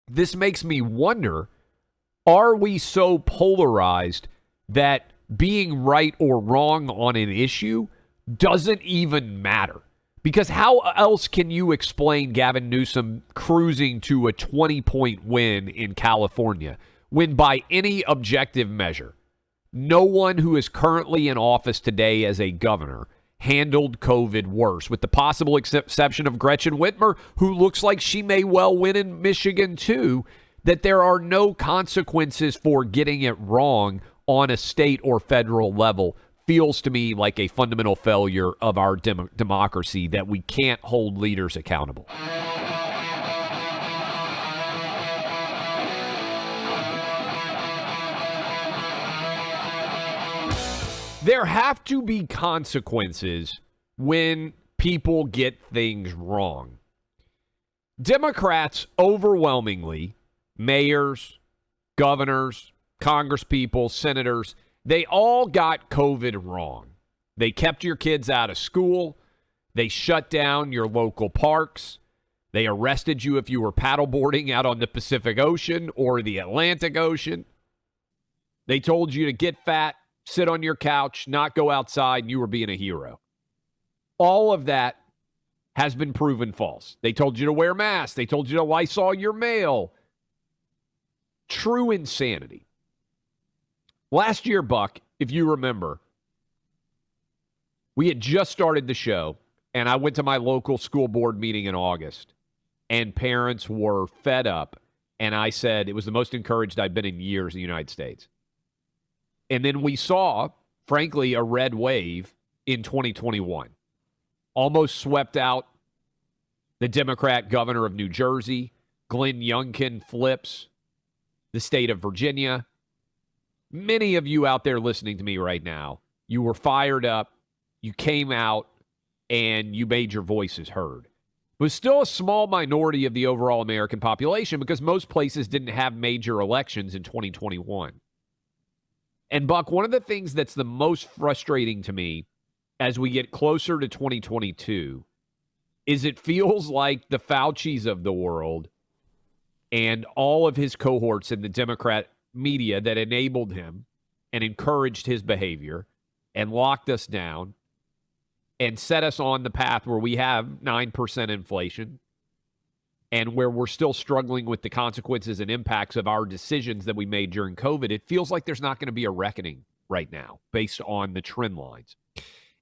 this makes me wonder, are we so polarized that being right or wrong on an issue doesn't even matter? Because how else can you explain Gavin Newsom cruising to a 20-point win in California when by any objective measure, no one who is currently in office today as a governor handled COVID worse, with the possible exception of Gretchen Whitmer, who looks like she may well win in Michigan too, that there are no consequences for getting it wrong on a state or federal level feels to me like a fundamental failure of our democracy, that we can't hold leaders accountable. There have to be consequences when people get things wrong. Democrats overwhelmingly, mayors, governors, congresspeople, senators, they all got COVID wrong. They kept your kids out of school. They shut down your local parks. They arrested you if you were paddleboarding out on the Pacific Ocean or the Atlantic Ocean. They told you to get fat, sit on your couch, not go outside, and you were being a hero. All of that has been proven false. They told you to wear masks. They told you to Lysol your mail. True insanity. Last year, Buck, if you remember, we had just started the show, and I went to my local school board meeting in August, and parents were fed up, and I said it was the most encouraged I've been in years in the United States. And then we saw, frankly, a red wave in 2021. Almost swept out the Democrat governor of New Jersey. Glenn Youngkin flips the state of Virginia. Many of you out there listening to me right now, you were fired up, you came out, and you made your voices heard. It was still a small minority of the overall American population because most places didn't have major elections in 2021. And Buck, one of the things that's the most frustrating to me as we get closer to 2022 is it feels like the Faucis of the world and all of his cohorts in the Democrat media that enabled him and encouraged his behavior and locked us down and set us on the path where we have 9% inflation and where we're still struggling with the consequences and impacts of our decisions that we made during COVID. It feels like there's not going to be a reckoning right now based on the trend lines.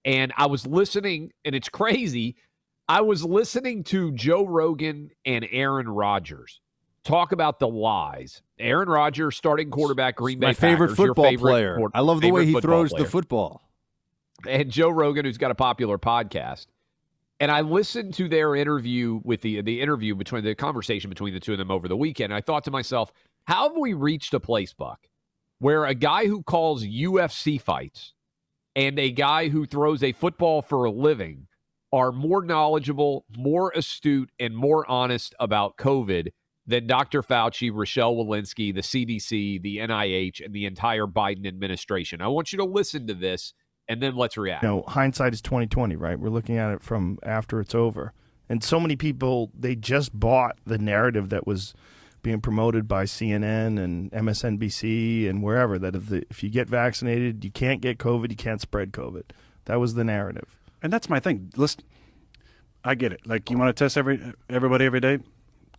And I was listening, and it's crazy, I was listening to Joe Rogan and Aaron Rodgers talk about the lies. Aaron Rodgers, starting quarterback, Green Bay my favorite Packers, football player. I love the way he throws the football. And Joe Rogan, who's got a popular podcast. And I listened to their interview with the interview between the conversation between the two of them over the weekend. And I thought to myself, how have we reached a place, Buck, where a guy who calls UFC fights and a guy who throws a football for a living are more knowledgeable, more astute, and more honest about COVID than Dr. Fauci, Rochelle Walensky, the CDC, the NIH, and the entire Biden administration? I want you to listen to this, and then let's react. Hindsight is 20/20, right? We're looking at it from after it's over. And so many people, they just bought the narrative that was being promoted by CNN and MSNBC and wherever, that if you get vaccinated, you can't get COVID, you can't spread COVID. That was the narrative. And that's my thing. Listen, I get it. Like, you want to test everybody every day?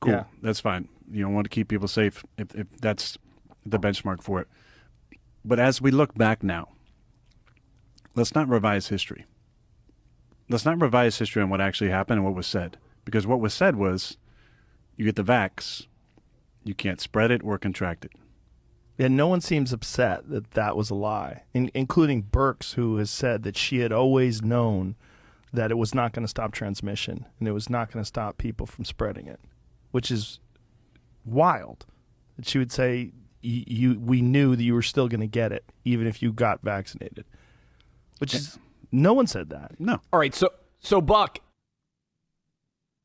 Cool. Yeah. That's fine. You don't want to keep people safe if that's the benchmark for it. But as we look back now, let's not revise history. Let's not revise history on what actually happened and what was said. Because what was said was, you get the vax, you can't spread it or contract it. Yeah, no one seems upset that that was a lie, including Birx, who has said that she had always known that it was not going to stop transmission and it was not going to stop people from spreading it, which is wild. She would say, we knew that you were still going to get it, even if you got vaccinated. Which is, no one said that. No. All right, so Buck,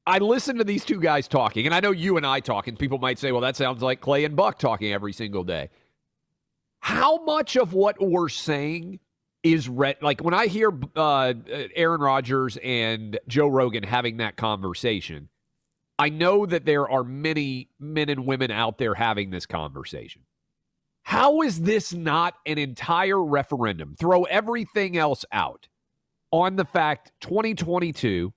I listened to these two guys talking, and I know you and I talking. People might say, well, that sounds like Clay and Buck talking every single day. How much of what we're saying is like when I hear Aaron Rodgers and Joe Rogan having that conversation, I know that there are many men and women out there having this conversation. How is this not an entire referendum? Throw everything else out on the fact 2022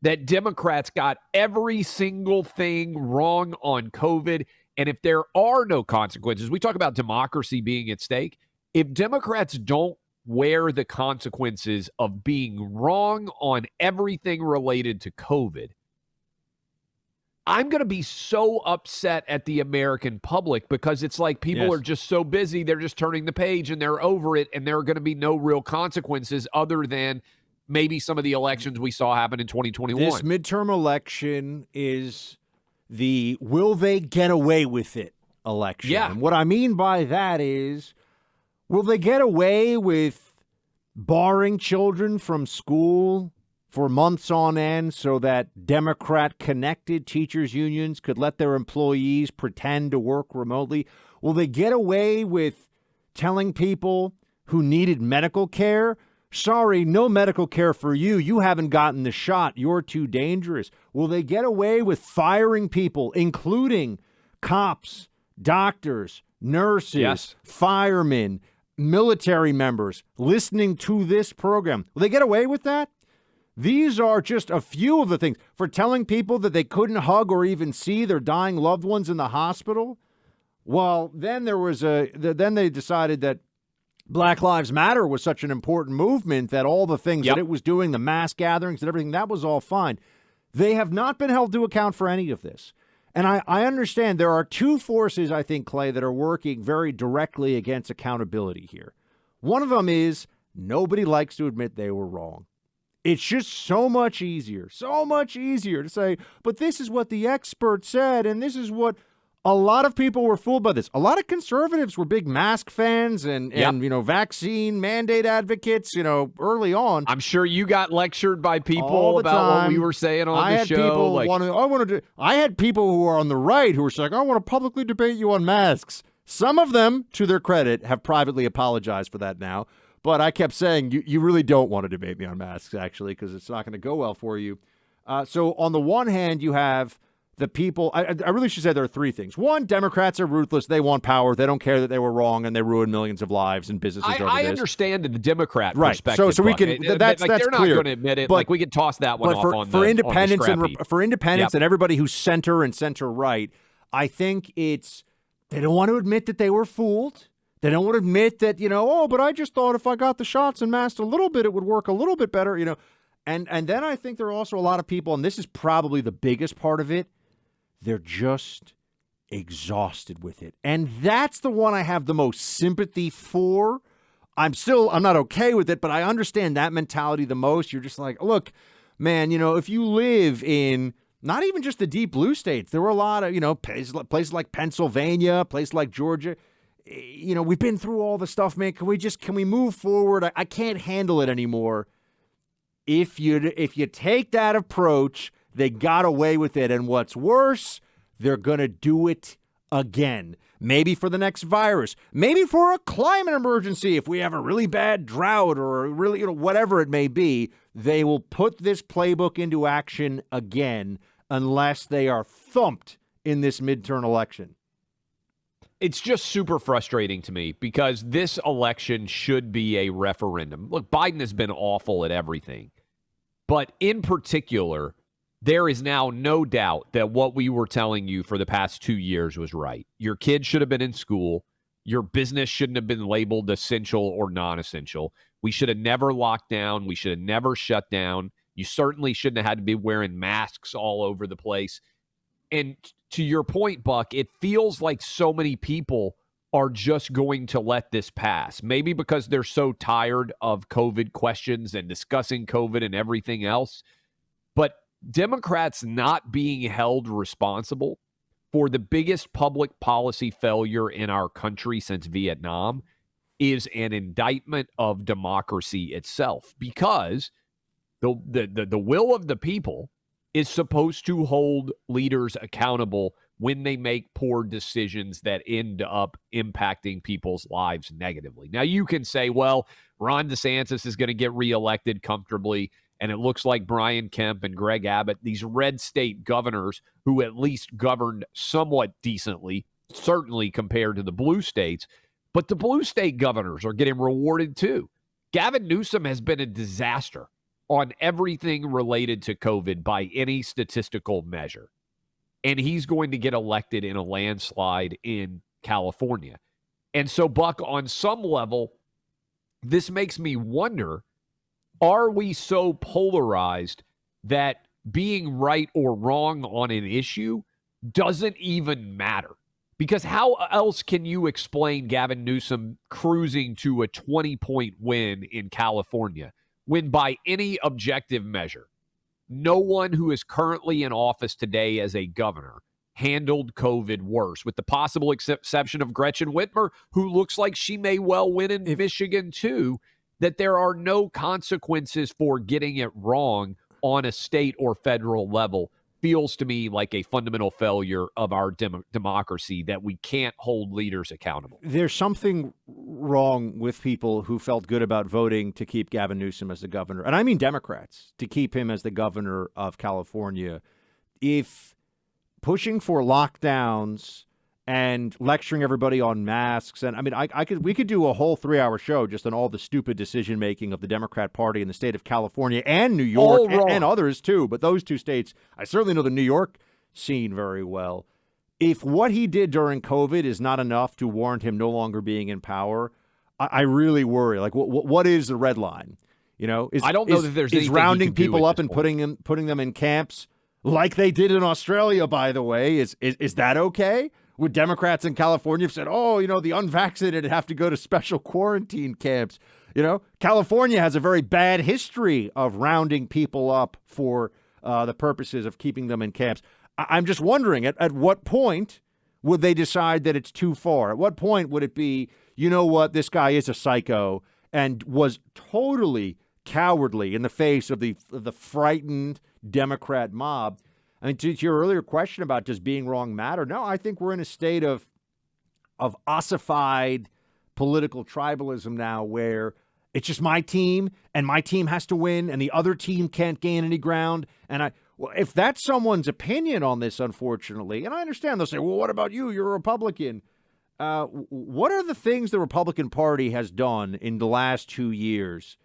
that Democrats got every single thing wrong on COVID. And if there are no consequences, we talk about democracy being at stake. If Democrats don't wear the consequences of being wrong on everything related to COVID, I'm going to be so upset at the American public, because it's like people are just so busy. They're just turning the page and they're over it. And there are going to be no real consequences other than maybe some of the elections we saw happen in 2021. This midterm election is the will they get away with it election. Yeah. And what I mean by that is, will they get away with barring children from school for months on end so that Democrat-connected teachers' unions could let their employees pretend to work remotely? Will they get away with telling people who needed medical care, sorry, no medical care for you. You haven't gotten the shot. You're too dangerous. Will they get away with firing people, including cops, doctors, nurses, firemen, military members, listening to this program? Will they get away with that? These are just a few of the things. For telling people that they couldn't hug or even see their dying loved ones in the hospital. Well, then then they decided that Black Lives Matter was such an important movement that all the things that it was doing, the mass gatherings and everything, that was all fine. They have not been held to account for any of this. And I understand there are two forces, I think, Clay, that are working very directly against accountability here. One of them is nobody likes to admit they were wrong. It's just so much easier to say, but this is what the experts said, and this is what a lot of people were fooled by this. A lot of conservatives were big mask fans and vaccine mandate advocates, early on. I'm sure you got lectured by people about what we were saying on the show. I had people who are on the right who were saying, I want to publicly debate you on masks. Some of them, to their credit, have privately apologized for that now. But I kept saying, you really don't want to debate me on masks, actually, because it's not going to go well for you. So on the one hand, you have the people. I really should say there are three things. One, Democrats are ruthless. They want power. They don't care that they were wrong, and they ruined millions of lives and businesses over this. I understand the Democrat perspective. So we can. That's they're clear. not going to admit it. Like we can toss that one off for independents and and everybody who's center and center right. I think they don't want to admit that they were fooled. They don't want to admit that, but I just thought if I got the shots and masked a little bit, it would work a little bit better, And then I think there are also a lot of people, and this is probably the biggest part of it, they're just exhausted with it. And that's the one I have the most sympathy for. I'm not okay with it, but I understand that mentality the most. You're just like, look, man, if you live in not even just the deep blue states, there were a lot of, places like Pennsylvania, places like Georgia. We've been through all the stuff, man. Can we move forward? I can't handle it anymore. If you take that approach, they got away with it. And what's worse, they're going to do it again. Maybe for the next virus, maybe for a climate emergency. If we have a really bad drought or really, whatever it may be, they will put this playbook into action again unless they are thumped in this midterm election. It's just super frustrating to me because this election should be a referendum. Look, Biden has been awful at everything. But in particular, there is now no doubt that what we were telling you for the past 2 years was right. Your kids should have been in school. Your business shouldn't have been labeled essential or non-essential. We should have never locked down. We should have never shut down. You certainly shouldn't have had to be wearing masks all over the place. And to your point, Buck, it feels like so many people are just going to let this pass. Maybe because they're so tired of COVID questions and discussing COVID and everything else. But Democrats not being held responsible for the biggest public policy failure in our country since Vietnam is an indictment of democracy itself, because the will of the people is supposed to hold leaders accountable when they make poor decisions that end up impacting people's lives negatively. Now, you can say, well, Ron DeSantis is going to get reelected comfortably, And it looks like Brian Kemp and Greg Abbott, these red state governors who at least governed somewhat decently, certainly compared to the blue states. But the blue state governors are getting rewarded too. Gavin Newsom has been a disaster on everything related to COVID by any statistical measure. And he's going to get elected in a landslide in California. And so, Buck, on some level, this makes me wonder, are we so polarized that being right or wrong on an issue doesn't even matter? Because how else can you explain Gavin Newsom cruising to a 20-point win in California when by any objective measure, no one who is currently in office today as a governor handled COVID worse, with the possible exception of Gretchen Whitmer, who looks like she may well win in Michigan too, that there are no consequences for getting it wrong on a state or federal level feels to me like a fundamental failure of our democracy, that we can't hold leaders accountable. There's something wrong with people who felt good about voting to keep Gavin Newsom as the governor. And I mean Democrats, to keep him as the governor of California. If pushing for lockdowns and lecturing everybody on masks, and I mean, we could do a whole 3-hour show just on all the stupid decision making of the Democrat Party in the state of California and New York and others too. But those two states, I certainly know the New York scene very well. If what he did during COVID is not enough to warrant him no longer being in power, I really worry. Like, what is the red line? You know, I don't know that there's anything rounding people up and putting them in camps like they did in Australia, by the way. Is that okay? Would Democrats in California have said, oh, you know, the unvaccinated have to go to special quarantine camps? You know, California has a very bad history of rounding people up for the purposes of keeping them in camps. I'm just wondering, at what point would they decide that it's too far? At what point would it be, you know what, this guy is a psycho and was totally cowardly in the face of the frightened Democrat mob? I mean, to your earlier question about does being wrong matter? No, I think we're in a state of ossified political tribalism now where it's just my team and my team has to win and the other team can't gain any ground. And if that's someone's opinion on this, unfortunately, and I understand they'll say, well, what about you? You're a Republican. What are the things the Republican Party has done in the last 2 years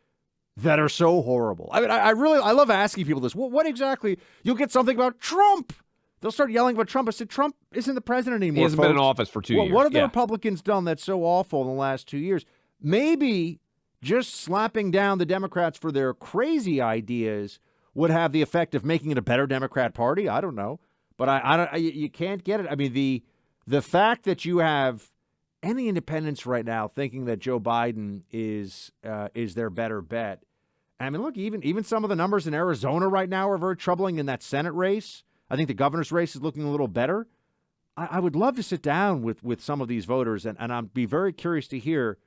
that are so horrible? I mean, I love asking people this. What exactly? You'll get something about Trump. They'll start yelling about Trump. I said, Trump isn't the president anymore. He hasn't been in office for 2 years. What have the Republicans done that's so awful in the last 2 years? Maybe just slapping down the Democrats for their crazy ideas would have the effect of making it a better Democrat Party. I don't know, but you can't get it. I mean, the fact that you have any independents right now thinking that Joe Biden is their better bet. I mean, look, even some of the numbers in Arizona right now are very troubling in that Senate race. I think the governor's race is looking a little better. I would love to sit down with some of these voters, and I'd be very curious to hear,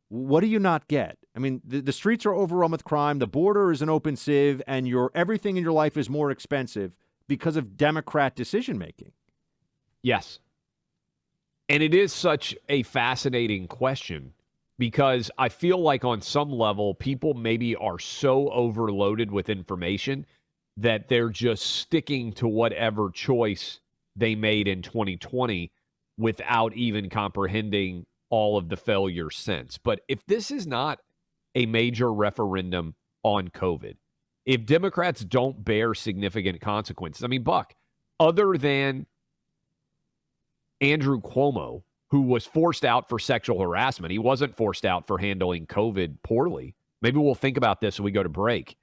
what do you not get? I mean, the streets are overrun with crime. The border is an open sieve, and everything in your life is more expensive because of Democrat decision-making. Yes. And it is such a fascinating question because I feel like on some level, people maybe are so overloaded with information that they're just sticking to whatever choice they made in 2020 without even comprehending all of the failure since. But if this is not a major referendum on COVID, if Democrats don't bear significant consequences, I mean, Buck, other than Andrew Cuomo, who was forced out for sexual harassment, he wasn't forced out for handling COVID poorly. Maybe we'll think about this when we go to break.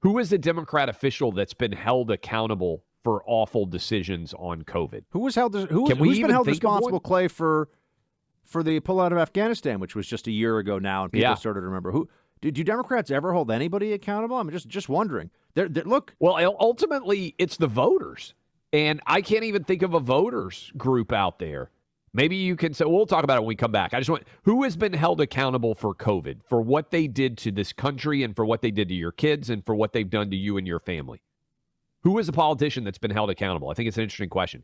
Who is a Democrat official that's been held accountable for awful decisions on COVID? Who's been held responsible, Clay, for the pullout of Afghanistan, which was just a year ago now, and people started to remember. Do Democrats ever hold anybody accountable? I'm just wondering. Look. Well, ultimately, it's the voters. And I can't even think of a voters group out there. Maybe you can say, we'll talk about it when we come back. Who has been held accountable for COVID, for what they did to this country and for what they did to your kids and for what they've done to you and your family? Who is a politician that's been held accountable? I think it's an interesting question.